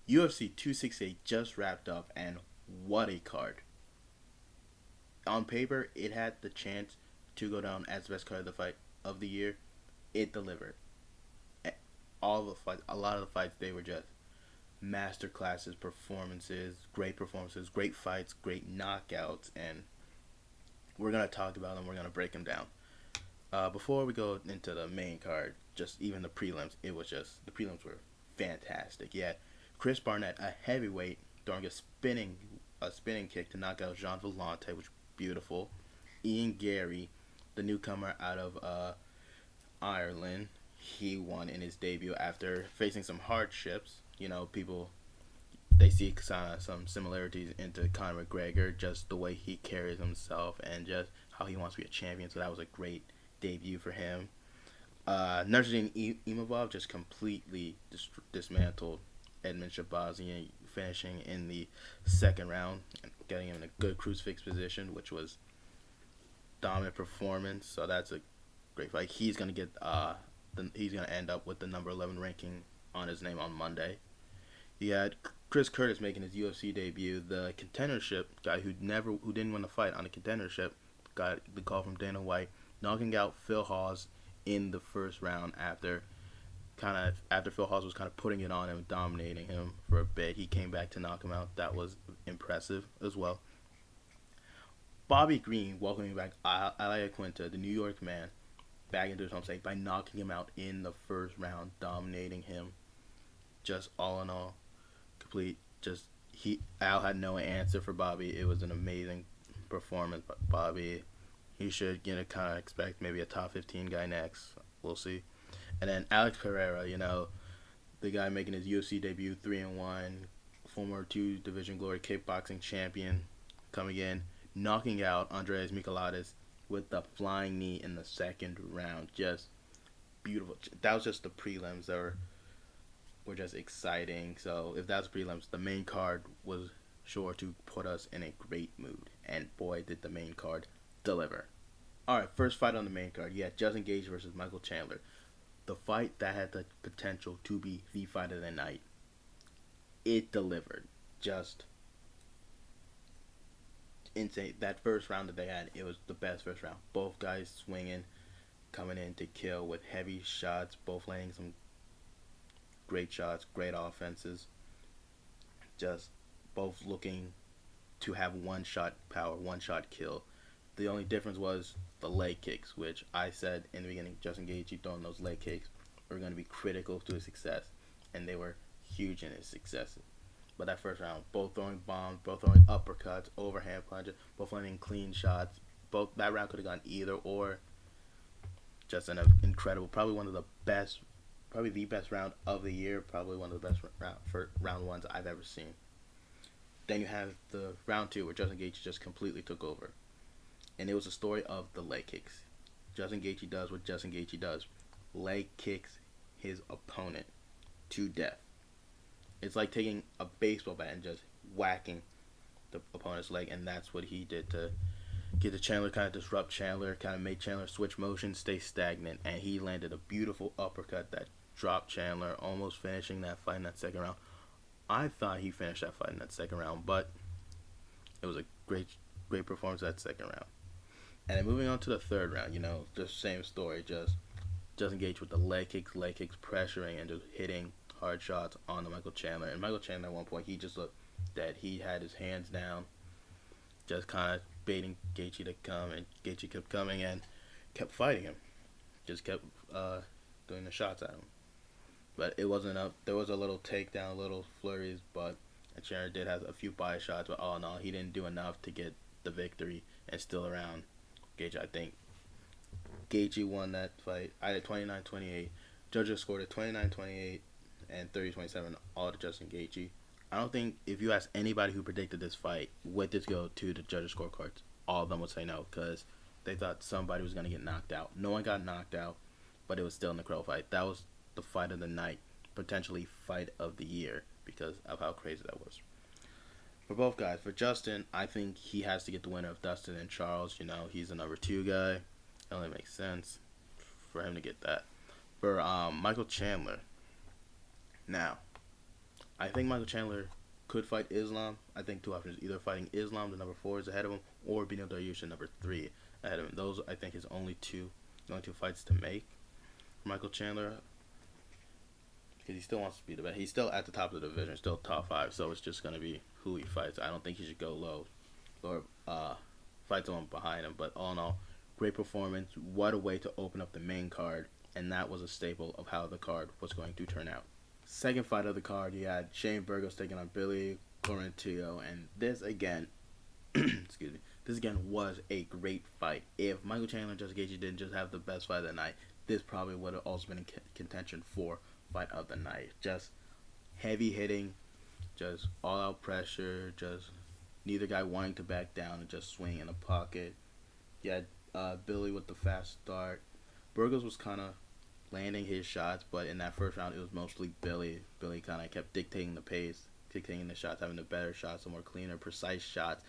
UFC 268 just wrapped up, and what a card! On paper, it had the chance to go down as the best card of the fight of the year. It delivered. All the fights, a lot of the fights, they were just master classes, performances, great fights, great knockouts, and we're gonna talk about them. We're gonna break them down. Before we go into the main card, just even the prelims, the prelims were fantastic. Yeah, Chris Barnett, a heavyweight, throwing a spinning kick to knock out Jean Vellante, which was beautiful. Ian Gary, the newcomer out of Ireland, he won in his debut after facing some hardships. People they see some similarities into Conor McGregor, just the way he carries himself and just how he wants to be a champion. So that was a great debut for him. Nursidine Imavov just completely dismantled Edmund Shabazian, finishing in the second round and getting him in a good crucifix position, which was dominant performance. So that's a great fight. He's gonna end up with the number 11 ranking on his name on Monday. He had Chris Curtis making his UFC debut. The contendership guy who didn't win the fight on the contendership got the call from Dana White, knocking out Phil Hawes in the first round after Phil Hawes was kind of putting it on him, dominating him for a bit. He came back to knock him out. That was impressive as well. Bobby Green welcoming back Alaya Quinta, the New York man, back into his home state by knocking him out in the first round, dominating him. Just all in all, complete. Al had no answer for Bobby. It was an amazing performance by Bobby. He should kind of expect maybe a top 15 guy next. We'll see. And then Alex Pereira, the guy making his UFC debut, 3-1, former 2 Division Glory kickboxing champion, coming in, knocking out Andreas Michailidis with the flying knee in the second round. Just beautiful. That was just the prelims that were just exciting. So if that's prelims, the main card was sure to put us in a great mood. And boy, did the main card deliver. Alright, first fight on the main card. Yeah, Justin Gaethje versus Michael Chandler. The fight that had the potential to be the fight of the night. It delivered. Just insane. That first round that they had, it was the best first round. Both guys swinging, coming in to kill with heavy shots, both landing some great shots, great offenses. Just both looking to have one shot power, one shot kill. The only difference was the leg kicks, which I said in the beginning, Justin Gaethje throwing those leg kicks were going to be critical to his success, and they were huge in his success. But that first round, both throwing bombs, both throwing uppercuts, overhand punches, both landing clean shots. That round could have gone either or. Just an incredible, probably the best round of the year, probably one of the best round ones I've ever seen. Then you have the round 2 where Justin Gaethje just completely took over. And it was a story of the leg kicks. Justin Gaethje does what Justin Gaethje does. Leg kicks his opponent to death. It's like taking a baseball bat and just whacking the opponent's leg, and that's what he did to get to Chandler, kind of disrupt Chandler, kind of make Chandler switch motion, stay stagnant, and he landed a beautiful uppercut that dropped Chandler, almost finishing that fight in that second round. I thought he finished that fight in that second round, but it was a great performance that second round. And then moving on to the third round, the same story, just Justin Gaethje with the leg kicks, pressuring and just hitting hard shots on the Michael Chandler. And Michael Chandler at one point, he just looked that he had his hands down, just kind of baiting Gaethje to come, and Gaethje kept coming and kept fighting him. Just kept doing the shots at him. But it wasn't up. There was a little takedown, little flurries, but Chandler did have a few body shots, but all in all, he didn't do enough to get the victory and still around Gaethje. I think Gaethje won that fight. I had 29-28. Judges scored it 29-28 and 30-27 all to Justin Gaethje. I don't think if you ask anybody who predicted this fight, would this go to the judges' scorecards, all of them would say no, because they thought somebody was going to get knocked out. No one got knocked out, but it was still an incredible fight. That was the fight of the night, potentially fight of the year, because of how crazy that was. For both guys, for Justin, I think he has to get the winner of Dustin and Charles. He's the number 2 guy. It only makes sense for him to get that. For Michael Chandler, now, I think Michael Chandler could fight Islam. I think two options: either fighting Islam, the number 4 is ahead of him, or Beneil Dariush, number 3, ahead of him. Those I think his only two fights to make. Michael Chandler, because he still wants to be the best. He's still at the top of the division, still top 5. So it's just gonna be who he fights. I don't think he should go low or fight someone behind him. But all in all, great performance. What a way to open up the main card, and that was a staple of how the card was going to turn out. Second fight of the card, you had Shane Burgos taking on Billy Quarantillo, and this again, excuse me, this again was a great fight. If Michael Chandler and Justin Gaethje didn't just have the best fight of the night, this probably would have also been in contention for fight of the night. Just heavy hitting, just all out pressure, just neither guy wanting to back down and just swing in the pocket. You had Billy with the fast start. Burgos was kind of landing his shots, but in that first round, it was mostly Billy. Billy kind of kept dictating the pace, dictating the shots, having the better shots, the more cleaner, precise shots.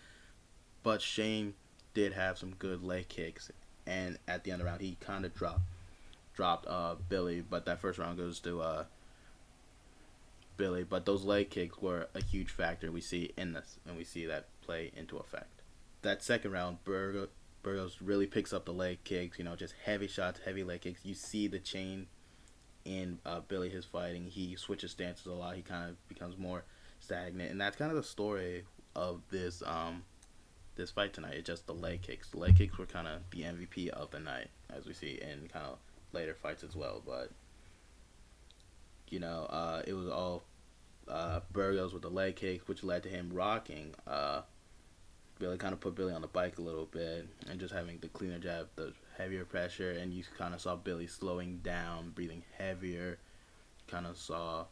But Shane did have some good leg kicks, and at the end of the round, he kind of dropped Billy. But that first round goes to Billy. But those leg kicks were a huge factor we see in this, and we see that play into effect. That second round, Burgos really picks up the leg kicks, just heavy shots, heavy leg kicks. You see the chain in Billy, his fighting. He switches stances a lot. He kind of becomes more stagnant. And that's kind of the story of this fight tonight. It's just the leg kicks. The leg kicks were kind of the MVP of the night, as we see in kind of later fights as well. But, it was all Burgos with the leg kicks, which led to him rocking Billy, kind of put Billy on the bike a little bit, and just having the cleaner jab, the heavier pressure, and you kind of saw Billy slowing down, breathing heavier. Kind of saw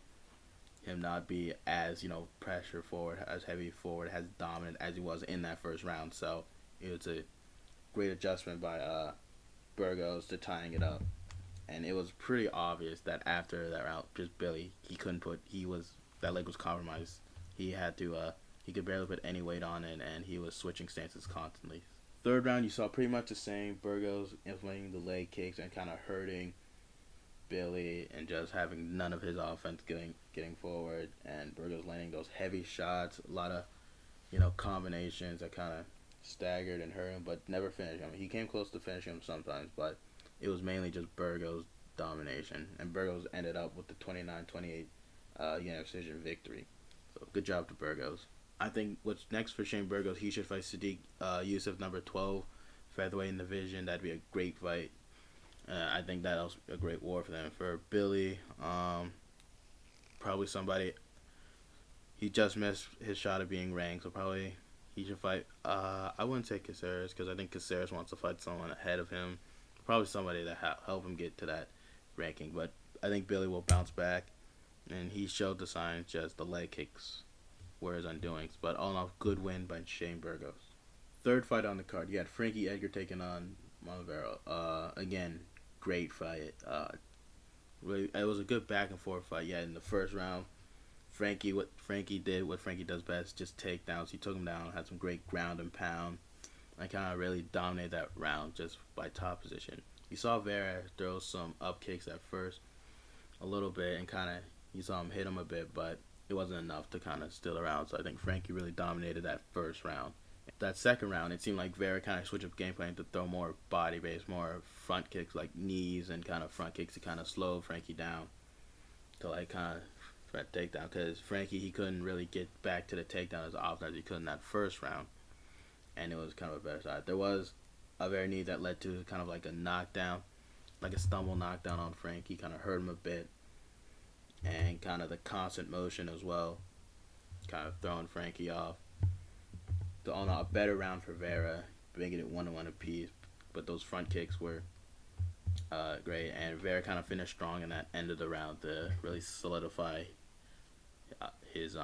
him not be as, pressure forward, as heavy forward, as dominant as he was in that first round. So it was a great adjustment by Burgos to tying it up. And it was pretty obvious that after that round, just Billy, that leg was compromised. He had to, he could barely put any weight on it, and he was switching stances constantly. Third round, you saw pretty much the same. Burgos implementing the leg kicks and kind of hurting Billy, and just having none of his offense getting forward, and Burgos landing those heavy shots, a lot of combinations that kind of staggered and hurt him, but never finished him. He came close to finishing him sometimes, but it was mainly just Burgos' domination, and Burgos ended up with the 29-28 unanimous decision victory. So good job to Burgos. I think what's next for Shane Burgos, he should fight Sadiq Youssef, number 12, featherweight in the division. That'd be a great fight. I think that'll be a great war for them. For Billy, probably somebody, he just missed his shot of being ranked, so probably he should fight, I wouldn't say Caceres, because I think Caceres wants to fight someone ahead of him. Probably somebody that help him get to that ranking. But I think Billy will bounce back, and he showed the signs, just the leg kicks were his undoings. But all in all, good win by Shane Burgos. Third fight on the card, you had Frankie Edgar taking on Montevideo. Again, great fight. Really, it was a good back and forth fight. Yeah, in the first round, what Frankie does best, just takedowns. He took him down, had some great ground and pound. I kind of really dominated that round just by top position. You saw Vera throw some up kicks at first, a little bit, and kind of you saw him hit him a bit, but it wasn't enough to kind of steal the round. So I think Frankie really dominated that first round. That second round, it seemed like Vera kind of switched up game plan to throw more body base, more front kicks like knees and kind of front kicks to kind of slow Frankie down to like kind of try to take down. Because Frankie, he couldn't really get back to the takedown as often as he could in that first round. And it was kind of a better side. There was a Vera knee that led to kind of like a knockdown, like a stumble knockdown on Frankie, kind of hurt him a bit. And kind of the constant motion as well, kind of throwing Frankie off. So on a better round for Vera, making it 1-1 apiece. But those front kicks were great, and Vera kind of finished strong in that end of the round to really solidify his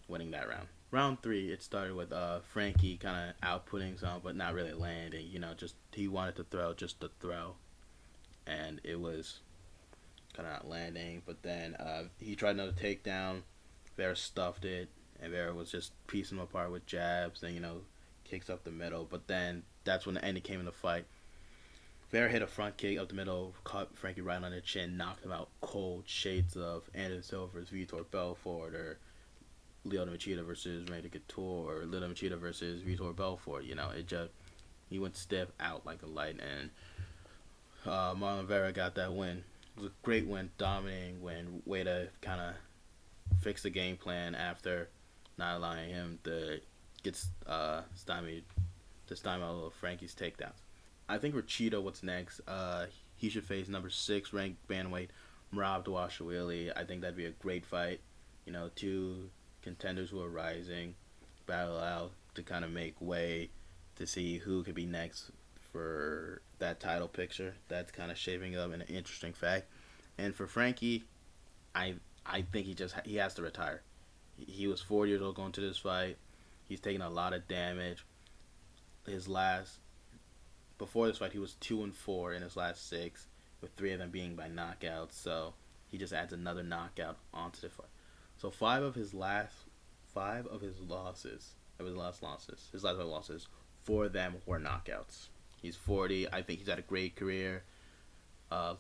winning that round. Round 3, it started with Frankie kind of outputting some, but not really landing. Just he wanted to throw just to throw, and it was kind of not landing. But then he tried another takedown. Vera stuffed it, and Vera was just piecing him apart with jabs and kicks up the middle. But then that's when the ending came in the fight. Vera hit a front kick up the middle, caught Frankie right on the chin, knocked him out cold. Shades of Anderson Silva's Vitor Belfort, or Lyoto Machida versus Randy Couture, or Lyoto Machida versus Vitor Belfort. It just he went stiff out like a light, and Marlon Vera got that win. It was a great win, dominating win. Way to kind of fix the game plan after not allowing him to get stymied to stymie all of Frankie's takedowns. I think for Cheeto, what's next? He should face number 6 ranked bantamweight Merab Dvalishvili. I think that'd be a great fight. Two contenders who are rising battle out to kind of make way to see who could be next for that title picture. That's kind of shaping up in an interesting fact. And for Frankie, I I think he has to retire. He was 40 years old going to this fight. He's taken a lot of damage. His last Before this fight, he was 2-4 in his last 6, with 3 of them being by knockouts. So he just adds another knockout onto the fight. So five of his last 5 losses, 4 of them were knockouts. He's 40. I think he's had a great career.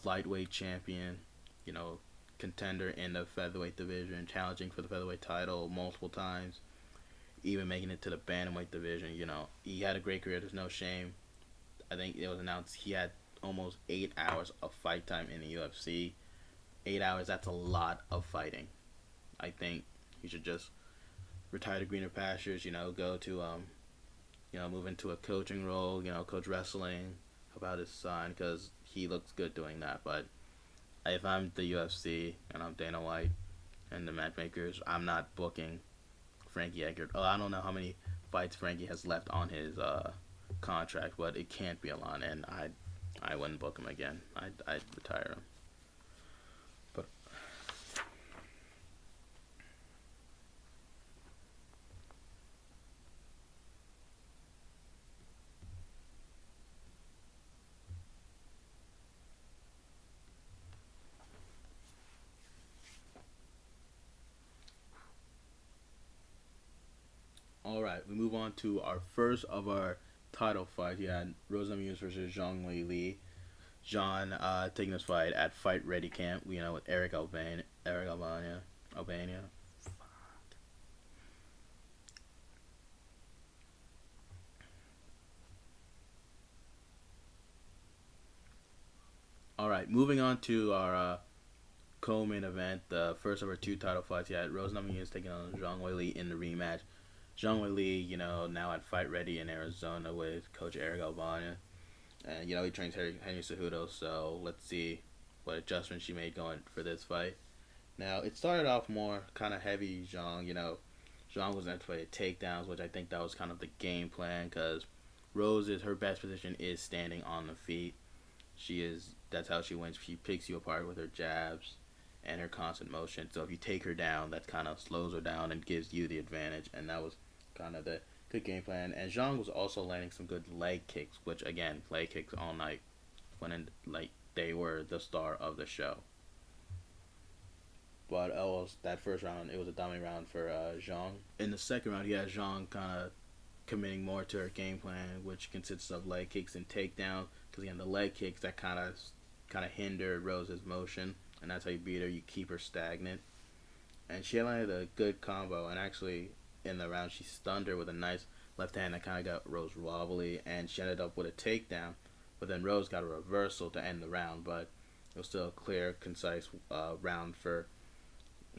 Lightweight champion, contender in the featherweight division, challenging for the featherweight title multiple times, even making it to the bantamweight division. He had a great career. There's no shame. I think it was announced he had almost 8 hours of fight time in the UFC. 8 hours, that's a lot of fighting. I think he should just retire to greener pastures, go to, move into a coaching role, coach wrestling about his son, because he looks good doing that. But if I'm the UFC and I'm Dana White and the matchmakers, I'm not booking Frankie Edgar. I don't know how many fights Frankie has left on his contract, but it can't be a lot, and I wouldn't book him again. I'd retire him. But all right, we move on to our first of our title fights. You had Rose Namajunas versus Zhang Wei Li. John taking this fight at Fight Ready Camp, with Eric Albania. All right, moving on to our co-main event, the first of our 2 title fights. You had Rose Namajunas taking on Zhang Wei Li in the rematch. Zhang Wei Li, now at Fight Ready in Arizona with Coach Eric Albania. And, he trains Henry Cejudo, so let's see what adjustments she made going for this fight. Now, it started off more kind of heavy, Zhang. Zhang was meant to play takedowns, which I think that was kind of the game plan, because her best position is standing on the feet. That's how she wins. She picks you apart with her jabs and her constant motion. So if you take her down, that kind of slows her down and gives you the advantage. And that was kind of the good game plan. And Zhang was also landing some good leg kicks, which, again, leg kicks all night, they were the star of the show. But that first round, it was a dominant round for Zhang. In the second round, you had Zhang kind of committing more to her game plan, which consists of leg kicks and takedowns. Because, again, the leg kicks, that kind of hindered Rose's motion, and that's how you beat her. You keep her stagnant. And she landed a good combo, and actually, in the round, she stunned her with a nice left hand that kind of got Rose wobbly, and she ended up with a takedown. But then Rose got a reversal to end the round, but it was still a clear, concise round for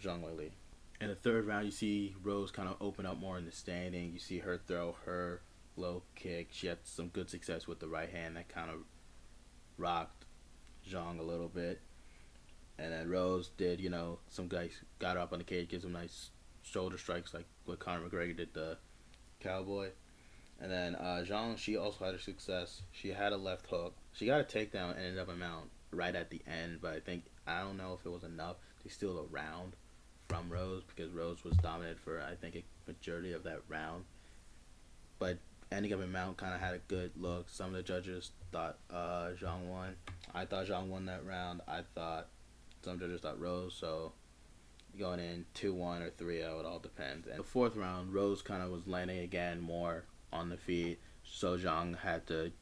Zhang Wei Li. In the third round, you see Rose kind of open up more in the standing. You see her throw her low kick. She had some good success with the right hand that kind of rocked Zhang a little bit. And then Rose did, some guys got her up on the cage, gives some nice shoulder strikes like what Conor McGregor did the Cowboy. And then Zhang, she also had her success. She had a left hook. She got a takedown and ended up a mount right at the end, but I don't know if it was enough to steal a round from Rose, because Rose was dominant for, I think, a majority of that round. But ending up in mount kind of had a good look. Some of the judges thought Zhang won. I thought Zhang won that round. I thought some judges thought Rose, so going in 2-1 or 3-0, it all depends. And the fourth round, Rose kind of was landing again more on the feet, so Zhang had to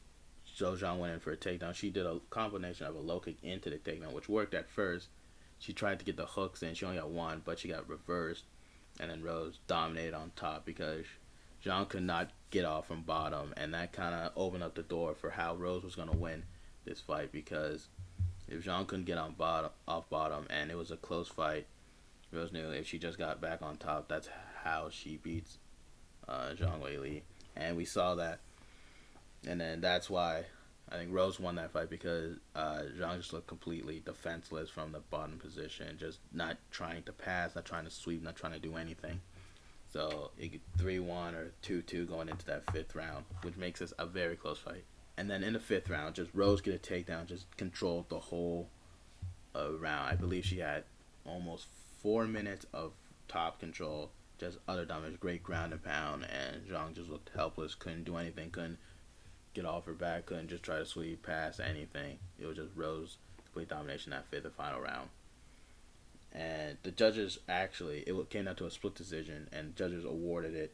So Zhang went in for a takedown. She did a combination of a low kick into the takedown, which worked at first. She tried to get the hooks in. She only got one, but she got reversed. And then Rose dominated on top because Zhang could not get off from bottom. And that kind of opened up the door for how Rose was going to win this fight, because if Zhang couldn't get on bottom, off bottom, and it was a close fight, Rose knew if she just got back on top, that's how she beats Zhang Weili. And we saw that. And then that's why I think Rose won that fight, because Zhang just looked completely defenseless from the bottom position, just not trying to pass, not trying to sweep, not trying to do anything. So it 3-1 or 2-2 going into that fifth round, which makes this a very close fight. And then in the fifth round, just Rose get a takedown, just controlled the whole round. I believe she had almost 4 minutes of top control, just utter dominance, great ground and pound, and Zhang just looked helpless, couldn't do anything, couldn't get off her back, couldn't just try to sweep past anything. It was just Rose complete domination that fifth and final round. And the judges actually, it came down to a split decision, and judges awarded it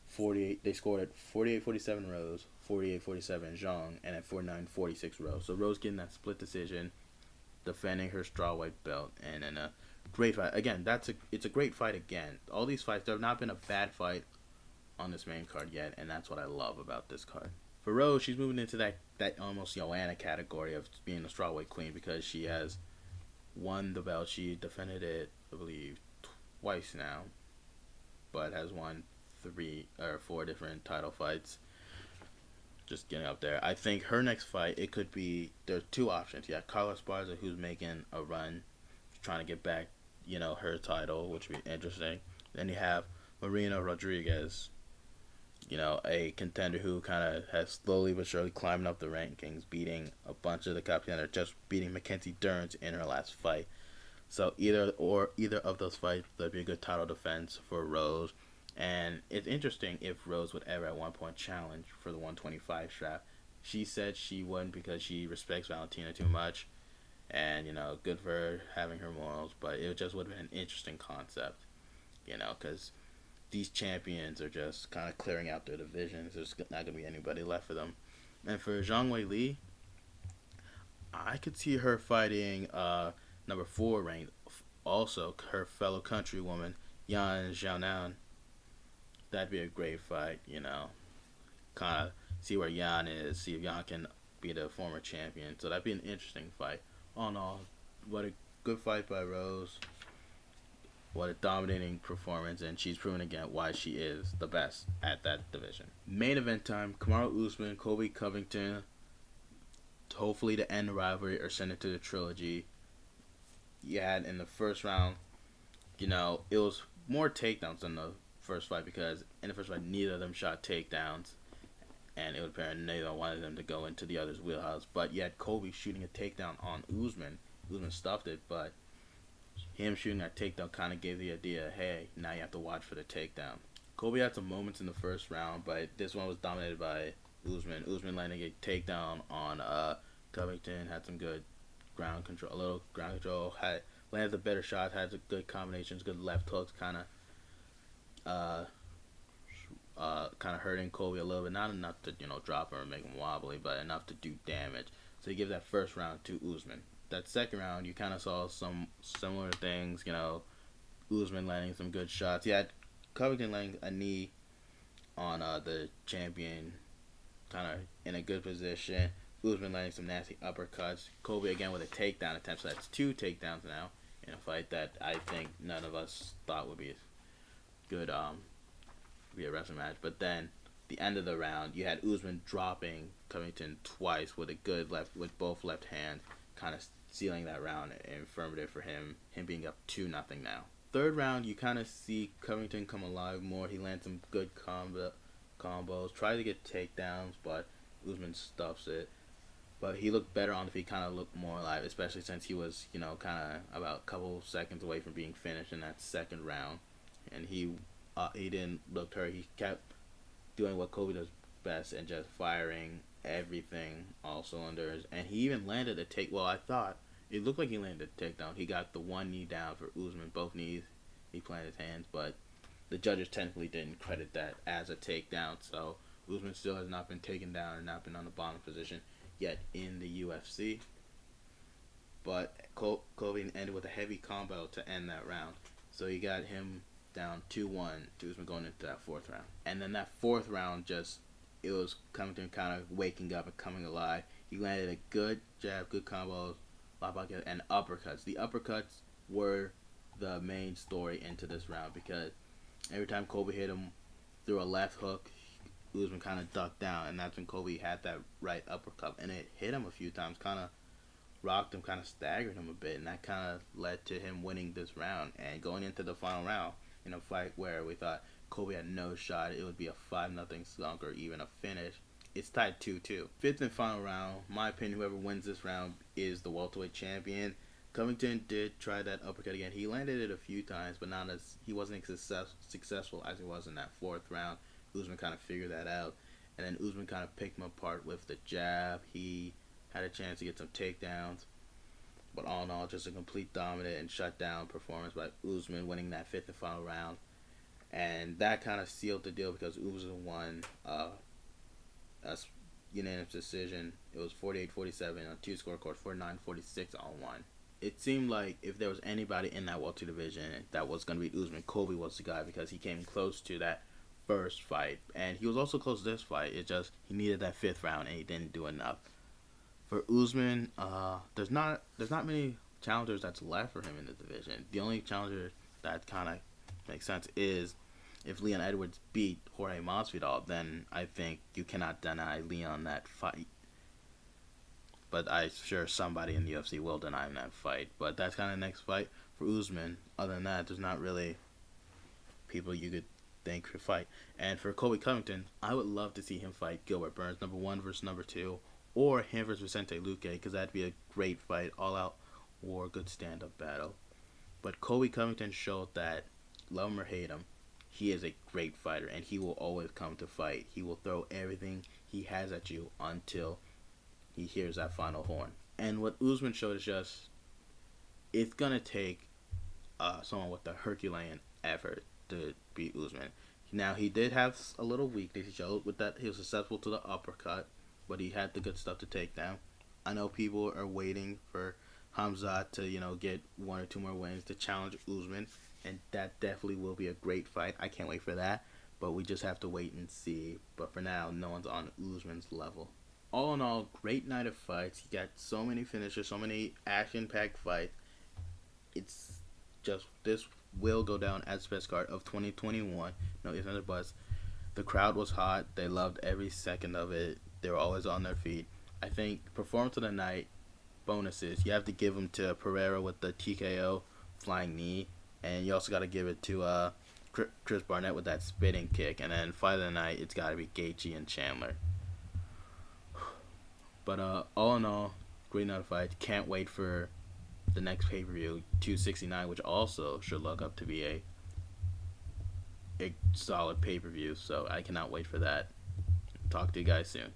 48. They scored it 48-47 Rose, 48-47 Zhang, and at 49-46 Rose. So Rose getting that split decision, defending her strawweight belt, and in a great fight. Again, it's a great fight again. All these fights, there have not been a bad fight on this main card yet, and that's what I love about this card. For Rose, she's moving into that almost Joanna category of being the strawweight queen, because she has won the belt. She defended it, I believe, twice now, but has won 3 or 4 different title fights. Just getting up there. I think her next fight, it could be, there's 2 options. You got Carla Esparza, who's making a run, trying to get back, her title, which would be interesting. Then you have Marina Rodriguez, a contender who kind of has slowly but surely climbing up the rankings, beating a bunch of the top contenders, just beating Mackenzie Dern in her last fight. So either of those fights, there'd be a good title defense for Rose. And it's interesting if Rose would ever at one point challenge for the 125 strap. She said she wouldn't because she respects Valentina too much. And, good for her having her morals. But it just would have been an interesting concept, because these champions are just kind of clearing out their divisions. There's not going to be anybody left for them. And for Zhang Weili, I could see her fighting number 4 ranked, also her fellow countrywoman, Yan Xiaonan. That'd be a great fight, kind of see where Yan is, see if Yan can be the former champion. So that'd be an interesting fight. All in all, what a good fight by Rose. What a dominating performance, and she's proven again why she is the best at that division. Main event time, Kamaru Usman, Colby Covington, hopefully to end the rivalry or send it to the trilogy. You had in the first round, it was more takedowns than the first fight, because in the first fight, neither of them shot takedowns, and it was apparent neither wanted them to go into the other's wheelhouse. But you had Colby shooting a takedown on Usman. Usman stuffed it, but him shooting that takedown kind of gave the idea, hey, now you have to watch for the takedown. Colby had some moments in the first round, but this one was dominated by Usman. Usman landing a takedown on Covington, had some good ground control, a little ground control, had landed the better shots, had some good combinations, good left hooks, kind of hurting Colby a little bit. Not enough to drop him or make him wobbly, but enough to do damage. So he gives that first round to Usman. That second round, you kind of saw some similar things. Usman landing some good shots. He had Covington landing a knee on the champion, kind of in a good position. Usman landing some nasty uppercuts. Colby again with a takedown attempt. So that's 2 takedowns now in a fight that I think none of us thought would be a good be a wrestling match. But then the end of the round, you had Usman dropping Covington twice with a good left, with both left hands, kind of sealing that round and affirmative for him being up 2-0 now. Third round, you kind of see Covington come alive more. He lands some good combos, tries to get takedowns, but Usman stuffs it. But he looked better on the feet, kind of looked more alive, especially since he was, kind of about a couple seconds away from being finished in that second round. And he didn't look hurt. He kept doing what Colby does best and just firing everything, all cylinders. And he even landed a I thought it looked like he landed a takedown. He got the one knee down for Usman, both knees. He planted his hands, but the judges technically didn't credit that as a takedown. So Usman still has not been taken down and not been on the bottom position yet in the UFC. But Covington ended with a heavy combo to end that round. So he got him down 2-1 to Usman going into that fourth round. And then that fourth round, it was Covington kind of waking up and coming alive. He landed a good jab, good combos, and uppercuts. The uppercuts were the main story into this round because every time Kobe hit him through a left hook, Usman kind of ducked down, and that's when Kobe had that right uppercut, and it hit him a few times, kind of rocked him, kind of staggered him a bit, and that kind of led to him winning this round and going into the final round in a fight where we thought Kobe had no shot. It would be a 5-0 slunk or even a finish. It's tied 2-2. Fifth and final round, my opinion, whoever wins this round is the welterweight champion. Covington did try that uppercut again. He landed it a few times, but he wasn't successful as he was in that fourth round. Usman kind of figured that out, and then Usman kind of picked him apart with the jab. He had a chance to get some takedowns, but all in all, just a complete dominant and shutdown performance by Usman, winning that fifth and final round. And that kind of sealed the deal because Usman won a unanimous decision. It was 48-47 on 2 scorecards, 49-46 on 1. It seemed like if there was anybody in that welter division that was going to beat Usman, Kobe was the guy because he came close to that first fight, and he was also close to this fight. It just he needed that fifth round and he didn't do enough. For Usman, there's not many challengers that's left for him in the division. The only challenger that kind of makes sense is if Leon Edwards beat Jorge Masvidal, then I think you cannot deny Leon that fight. But I'm sure somebody in the UFC will deny him that fight. But that's kind of the next fight for Usman. Other than that, there's not really people you could think could fight. And for Colby Covington, I would love to see him fight Gilbert Burns, number 1 versus number 2, or him versus Vicente Luque, because that'd be a great fight, all-out war, good stand-up battle. But Colby Covington showed that, love him or hate him, he is a great fighter, and he will always come to fight. He will throw everything he has at you until he hears that final horn. And what Usman showed is just, it's going to take someone with a Herculean effort to beat Usman. Now, he did have a little weakness. He showed with that he was susceptible to the uppercut, but he had the good stuff to take down. I know people are waiting for Hamzat to, get 1 or 2 more wins to challenge Usman, and that definitely will be a great fight. I can't wait for that, but we just have to wait and see. But for now, no one's on Usman's level. All in all, great night of fights. You got so many finishes, so many action-packed fights. It's just, this will go down as the best card of 2021. No ifs, ands, or buts. The crowd was hot. They loved every second of it. They were always on their feet. I think performance of the night, bonuses, you have to give them to Pereira with the TKO flying knee, and you also got to give it to Chris Barnett with that spitting kick. And then fight of the night, it's got to be Gaethje and Chandler. But all in all, great night of fights. Can't wait for the next pay-per-view, 269, which also should look up to be a solid pay-per-view. So I cannot wait for that. Talk to you guys soon.